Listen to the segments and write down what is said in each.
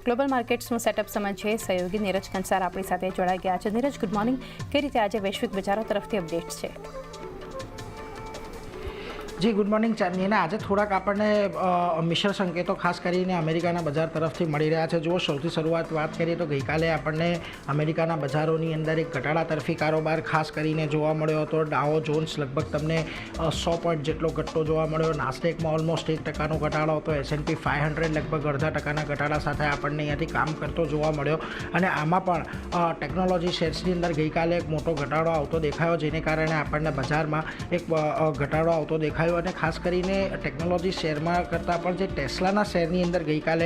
Global માર્કેટ્સનું setup સમજીએ સહયોગી નીરજ કંસાર આપણી સાથે જોડાઈ ગયા છે। Neeraj, good morning. કઈ રીતે આજે વૈશ્વિક બજારો તરફથી અપડેટ્સ છે? જી ગુડ મોર્નિંગ ચાંદની। આજે થોડાક આપણને મિશ્ર સંકેતો ખાસ કરીને અમેરિકાના બજાર તરફથી મળી રહ્યા છે। જો સૌથી શરૂઆત વાત કરીએ તો ગઈકાલે આપણને અમેરિકાના બજારોની અંદર એક ઘટાડા તરફી કારોબાર ખાસ કરીને જોવા મળ્યો હતો। ડાઓ જોન્સ લગભગ તમને 100 પોઈન્ટ જેટલો ઘટતો જોવા મળ્યો। નાસ્ડેકમાં ઓલમોસ્ટ 1% ઘટાડો હતો। S&P 500 લગભગ 0.5% ઘટાડા સાથે આપણને અહીંયાથી કામ કરતો જોવા મળ્યો। અને આમાં પણ ટેકનોલોજી શેર્સની અંદર ગઈકાલે એક મોટો ઘટાડો આવતો દેખાયો, જેને કારણે આપણને બજારમાં એક ઘટાડો આવતો દેખાયો। અને ખાસ કરીને ટેકનોલોજી શેરમાં કરતાં પણ જે ટેસ્લાના શેરની અંદર ગઈકાલે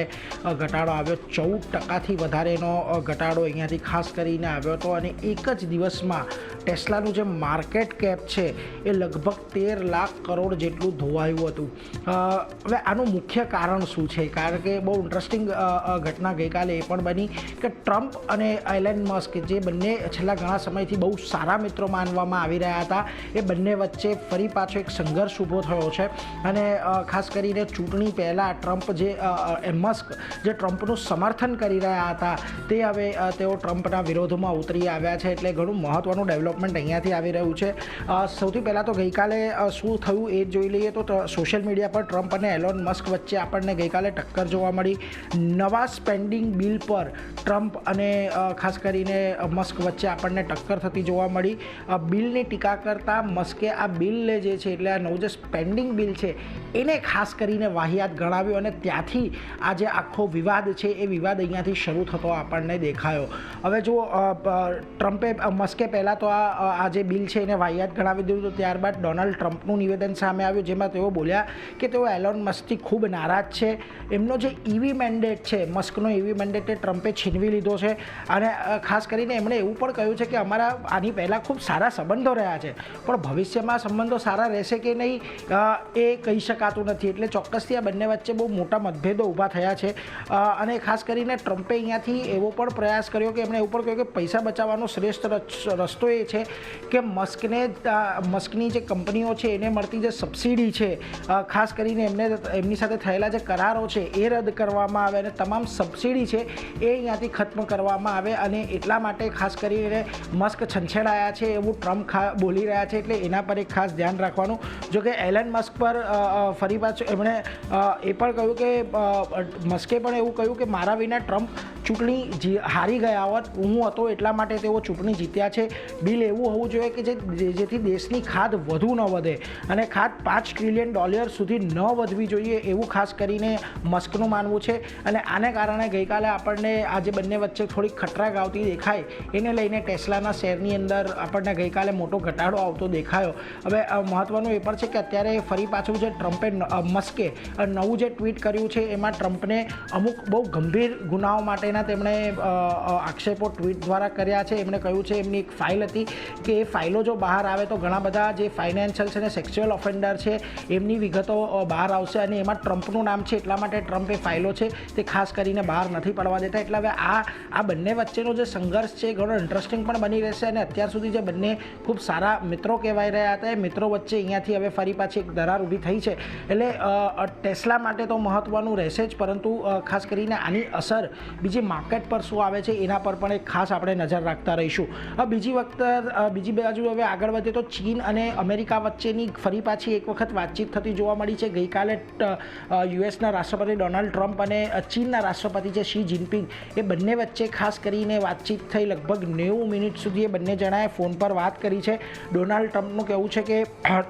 ઘટાડો આવ્યો। 14% વધારેનો ઘટાડો અહીંયાથી ખાસ કરીને આવ્યો હતો। અને એક જ દિવસમાં ટેસ્લાનું જે માર્કેટ કેપ છે એ લગભગ 13 લાખ કરોડ જેટલું ધોવાયું હતું। હવે આનું મુખ્ય કારણ શું છે? કારણ કે બહુ ઇન્ટરેસ્ટિંગ ઘટના ગઈકાલે એ પણ બની કે ટ્રમ્પ અને એલન મસ્ક, જે બંને છેલ્લા ઘણા સમયથી બહુ સારા મિત્રો માનવામાં આવી રહ્યા હતા, એ બંને વચ્ચે ફરી પાછો એક સંઘર્ષ ઊભો થયો છે। અને ખાસ કરીને ચૂંટણી પહેલાં ટ્રમ્પ મસ્ક જે ટ્રમ્પનું સમર્થન કરી રહ્યા હતા, તે હવે તેઓ ટ્રમ્પના વિરોધમાં ઉતરી આવ્યા છે। એટલે ઘણું મહત્ત્વનું ડેવલપમેન્ટ અહીંયાથી આવી રહ્યું છે। સૌથી પહેલાં તો ગઈકાલે શું થયું એ જોઈ લઈએ તો સોશિયલ મીડિયા પર ટ્રમ્પ અને એલોન મસ્ક વચ્ચે આપણને ગઈકાલે ટક્કર જોવા મળી। નવા સ્પેન્ડિંગ બિલ પર ટ્રમ્પ અને ખાસ કરીને મસ્ક વચ્ચે આપણને ટક્કર થતી જોવા મળી। બિલની ટીકા કરતાં મસ્કે આ બિલને જે છે, એટલે આ નવું જે સ્પેન્ડિંગ બિલ છે એને ખાસ કરીને વાહિયાત ગણાવ્યું। અને ત્યાંથી આ જે આખો વિવાદ છે એ વિવાદ અહીંયાથી શરૂ થતો આપણને દેખાયો। હવે જો મસ્કે પહેલાં તો આ જે બિલ છે એને વાહિયાત ગણાવી દીધું, તો ત્યારબાદ ડોનાલ્ડ ટ્રમ્પનું નિવેદન સામે આવ્યું, જેમાં તેઓ બોલ્યા કે તેઓ એલોન મસ્કથી ખૂબ નારાજ છે। એમનો જે ઈવી મેન્ડેટ છે, મસ્કનો ઈવી મેન્ડેટ એ ટ્રમ્પે છીનવી લીધો છે। અને ખાસ કરીને એમણે એવું પણ કહ્યું છે કે અમારા આની પહેલાં ખૂબ સારા સંબંધો રહ્યા છે, પણ ભવિષ્યમાં સંબંધો સારા રહેશે કે નહીં એ કહી શકાતું નથી। એટલે ચોક્કસથી આ બંને વચ્ચે બહુ મોટા મતભેદો ઊભા થયા છે। અને ખાસ કરીને ટ્રમ્પે અહીંયાથી એવો પણ પ્રયાસ કર્યો કે એમણે એવું પણ કહ્યું કે પૈસા બચાવવાનો શ્રેષ્ઠ રસ્તો એ છે કે મસ્કની જે કંપનીઓ છે એને મળતી જે સબસિડી છે, ખાસ કરીને એમની સાથે થયેલા જે કરારો છે એ રદ કરવામાં આવે અને તમામ સબસિડી છે એ અહીંયાથી ખત્મ કરવામાં આવે। અને એટલા માટે ખાસ કરીને મસ્ક છંછેડાયા છે એવું ટ્રમ્પ બોલી રહ્યા છે, એટલે એના પર એક ખાસ ધ્યાન રાખવાનું। જો કે એલન મસ્ક પર ફરી પાછું એમણે એ પણ કહ્યું કે મસ્કે પણ એવું કહ્યું કે મારા વિના ટ્રમ્પ ચૂંટણી હારી ગયા હોત, હું હતો એટલા માટે તેઓ ચૂંટણી જીત્યા છે। બિલ એવું હોવું જોઈએ કે જેથી દેશની ખાધ વધુ ન વધે અને ખાધ $5 ટ્રિલિયન સુધી ન વધવી જોઈએ, એવું ખાસ કરીને મસ્કનું માનવું છે। અને આને કારણે ગઈકાલે આપણને આજે બંને વચ્ચે થોડીક ખટરાક આવતી દેખાય, એને લઈને ટેસ્લાના શેરની અંદર આપણને ગઈકાલે મોટો ઘટાડો આવતો દેખાયો। હવે મહત્ત્વનું એ પણ છે કે અત્યારે ફરી પાછું જે મસ્કે નવું જે ટ્વીટ કર્યું છે એમાં ટ્રમ્પને અમુક બહુ ગંભીર ગુનાઓ માટેના તેમણે આક્ષેપો ટ્વીટ દ્વારા કર્યા છે। એમણે કહ્યું છે એમની એક ફાઇલ હતી કે એ ફાઇલો જો બહાર આવે તો ઘણા બધા જે ફાઇનાન્શિયલ છે અને સેક્સ્યુઅલ ઓફેન્ડર છે એમની વિગતો બહાર આવશે, અને એમાં ટ્રમ્પનું નામ છે, એટલા માટે ટ્રમ્પ એ ફાઇલો છે તે ખાસ કરીને બહાર નથી પડવા દેતા। એટલે હવે આ બંને વચ્ચેનો જે સંઘર્ષ છે ઘણો ઇન્ટરેસ્ટિંગ પણ બની રહેશે। અને અત્યાર સુધી જે બંને ખૂબ સારા મિત્રો કહેવાય રહ્યા હતા, એ મિત્રો વચ્ચે અહીંયાથી હવે ફરી પાછી એક દરાર ઊભી થઈ છે। એટલે ટેસ્લા માટે તો મહત્ત્વનું રહેશે જ, પરંતુ ખાસ કરીને આની અસર બીજી માર્કેટ પર શું આવે છે એના પર પણ એક ખાસ આપણે નજર રાખતા રહીશું। બીજી બાજુ હવે આગળ વધીએ તો ચીન અને અમેરિકા વચ્ચેની ફરી પાછી એક વખત વાતચીત થતી જોવા મળી છે। ગઈકાલે યુએસના રાષ્ટ્રપતિ ડોનાલ્ડ ટ્રમ્પ અને ચીનના રાષ્ટ્રપતિ છે શી જિનપિંગ, એ બંને વચ્ચે ખાસ કરીને વાતચીત થઈ। લગભગ 90 મિનિટ સુધી એ બંને જણાએ ફોન પર વાત કરી છે। ડોનાલ્ડ ટ્રમ્પનું કહેવું છે કે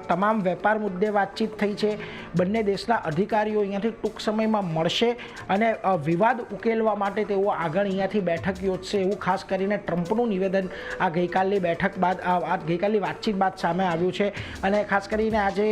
તમામ વેપાર મુદ્દે વાતચીત થઈ છે, બંને દેશના અધિકારીઓ અહીંયાથી ટૂંક સમયમાં મળશે અને વિવાદ ઉકેલવા માટે તેઓ આગળ અહીંયાથી બેઠક યોજશે, એવું ખાસ કરીને ટ્રમ્પનું નિવેદન આ ગઈકાલની બેઠક બાદ ગઈકાલની વાતચીત બાદ સામે આવ્યું છે। અને ખાસ કરીને આજે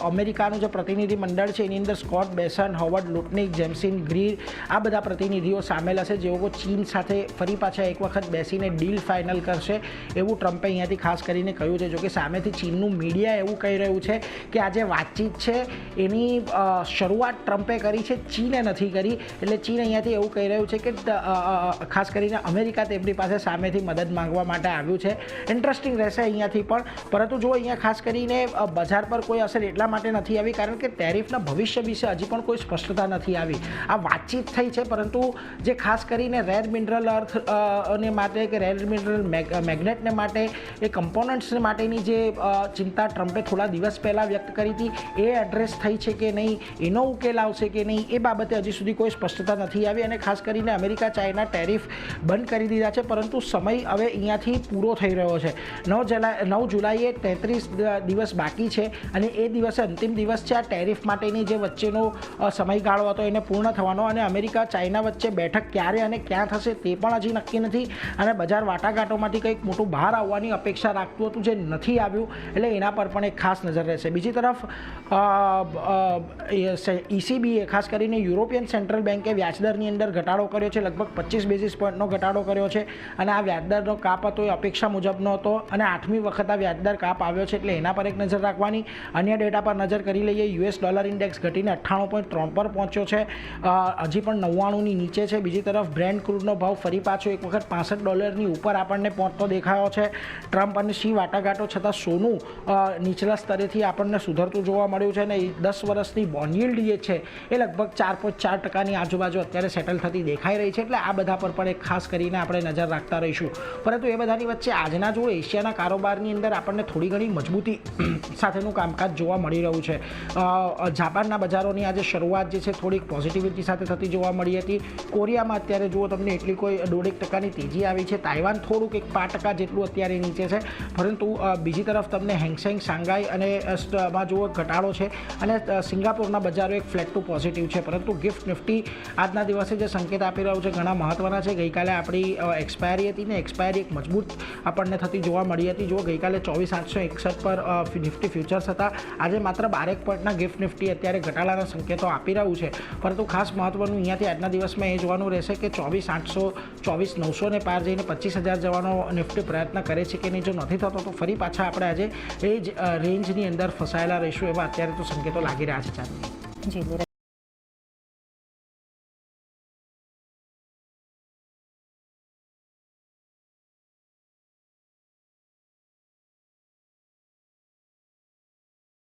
અમેરિકાનું જે પ્રતિનિધિ મંડળ છે એની અંદર સ્કોટ બેસન, હોવર્ડ લુટનિક, જેમ્સિન ગ્રીર, આ બધા પ્રતિનિધિઓ સામેલ હશે, જેઓ ચીન સાથે ફરી પાછા એક વખત બેસીને ડીલ ફાઇનલ કરશે, એવું ટ્રમ્પે અહીંયાથી ખાસ કરીને કહ્યું છે। જોકે સામેથી ચીનનું મીડિયા એવું કહી રહ્યું છે કે આ જે વાતચીત છે એની શરૂઆત ટ્રમ્પે કરી છે, ચીને નથી કરી. એટલે ચીન અહીંયાથી એવું કહી રહ્યું છે કે ખાસ કરીને અમેરિકા તેમની પાસે સામેથી મદદ માંગવા માટે આવ્યું છે. ઇન્ટરેસ્ટિંગ રહેશે અહીંયાથી પણ. પરંતુ જો અહીંયા ખાસ કરીને બજાર પર કોઈ અસર એટલા માટે નથી આવી કારણ કે ટેરિફના ભવિષ્ય વિશે હજી પણ કોઈ સ્પષ્ટતા નથી આવી. આ વાતચીત થઈ છે, પરંતુ જે ખાસ કરીને રેર મિનરલ અર્થ ને માટે કે રેર મિનરલ મેગ્નેટને માટે એ કમ્પોનન્ટ્સને માટેની જે ચિંતા ટ્રમ્પે થોડા દિવસ પહેલાં વ્યક્ત કરી હતી એ એડ્રેસ થઈ છે કે નહીં, એનો ઉકેલ આવશે કે નહીં, એ બાબતે હજી સુધી કોઈ સ્પષ્ટતા નથી આવી. અને ખાસ કરીને અમેરિકા ચાઇના ટેરિફ બંધ કરી દીધા છે, પરંતુ સમય હવે અહીંયાથી પૂરો થઈ રહ્યો છે. 9 જુલાઈએ 33 દિવસ બાકી છે અને એ દિવસે અંતિમ દિવસ છે આ ટેરિફ માટેની જે વચ્ચેનો સમયગાળો હતો એને પૂર્ણ થવાનો. અને અમેરિકા ચાઇના વચ્ચે બેઠક ક્યારે અને ક્યાં થશે તે પણ હજી નક્કી નથી. અને બજાર વાટાઘાટોમાંથી કંઈક મોટું બહાર આવવાની અપેક્ષા રાખતું હતું, જે નથી આવ્યું. એટલે એના પર પણ એક ખાસ નજર રહેશે. બીજી તરફ ECBએ ખાસ કરીને યુરોપિયન સેન્ટ્રલ બેન્કે વ્યાજદરની અંદર ઘટાડો કર્યો છે. લગભગ 25 બેઝિસ પોઈન્ટનો ઘટાડો કર્યો છે અને આ વ્યાજદરનો કાપ હતો એ અપેક્ષા મુજબનો હતો અને 8મી વખત આ વ્યાજદર કાપ આવ્યો છે, એટલે એના પર એક નજર રાખવાની. અન્ય ડેટા પર નજર કરી લઈએ. US ડોલર ઇન્ડેક્સ ઘટીને 98.3 પર પહોંચ્યો છે, હજી પણ 99ની નીચે છે. બીજી તરફ બ્રેન્ટ ક્રૂડનો ભાવ ફરી પાછો એક વખત $65 ઉપર આપણને પહોંચતો દેખાયો છે. ટ્રમ્પ અને શી વાટાઘાટો છતાં સોનું નીચલા સ્તરેથી આપણને સુધરતું જોવા મળ્યું છે અને 10 વર્ષની બોન્ડ yieldજે છે એ લગભગ 4.4% આજુબાજુ અત્યારે સેટલ થતી દેખાઈ રહી છે. એટલે આ બધા પર પણ એક ખાસ કરીને આપણે નજર રાખતા રહીશું. પરંતુ એ બધાની વચ્ચે આજના જો એશિયાના કારોબારની અંદર આપણને થોડી ઘણી મજબૂતી સાથેનું કામકાજ જોવા મળી રહ્યું છે. જાપાનના બજારોની આજે શરૂઆત જે છે થોડીક પોઝિટિવિટી સાથે થતી જોવા મળી હતી. કોરિયામાં અત્યારે જુઓ તમને એટલી કોઈ 1.5% તેજી આવી છે. તાઇવાન થોડુંક 5% જેટલું અત્યારે નીચે છે. પરંતુ બીજી તરફ તમને હેંગસેંગ, શાંઘાઈ અને માં જુઓ ઘટાડો છે અને સિંગાપોરના બજારો એક ફ્લેટ ટુ પોઝિટિવ છે. પરંતુ ગિફ્ટ નિફ્ટી આજના દિવસે જે સંકેત આપી રહ્યું છે ઘણા મહત્ત્વના છે. ગઈકાલે આપણી એક્સપાયરી હતી ને એક્સપાયરી એક મજબૂત આપણને થતી જોવા મળી હતી. જો ગઈકાલે 24,861 પર નિફ્ટી ફ્યુચર્સ હતા. આજે માત્ર 12 પોઈન્ટના ગિફ્ટ નિફ્ટી અત્યારે ઘટાડાના સંકેતો આપી રહ્યું છે. પરંતુ ખાસ મહત્ત્વનું અહીંયાથી આજના દિવસમાં એ જોવાનું રહેશે કે 24,800, 24,900 પાર જઈને 25,000 જવાનો નિફ્ટી પ્રયત્ન કરે છે કે નહીં. જો નથી થતો તો ફરી પાછા આપણે આજે એ જ રેન્જની અંદર ફસાયેલા રહીશું એવા અત્યારે તો સંકેતો લાગી રહ્યા છે. ચાલો જી.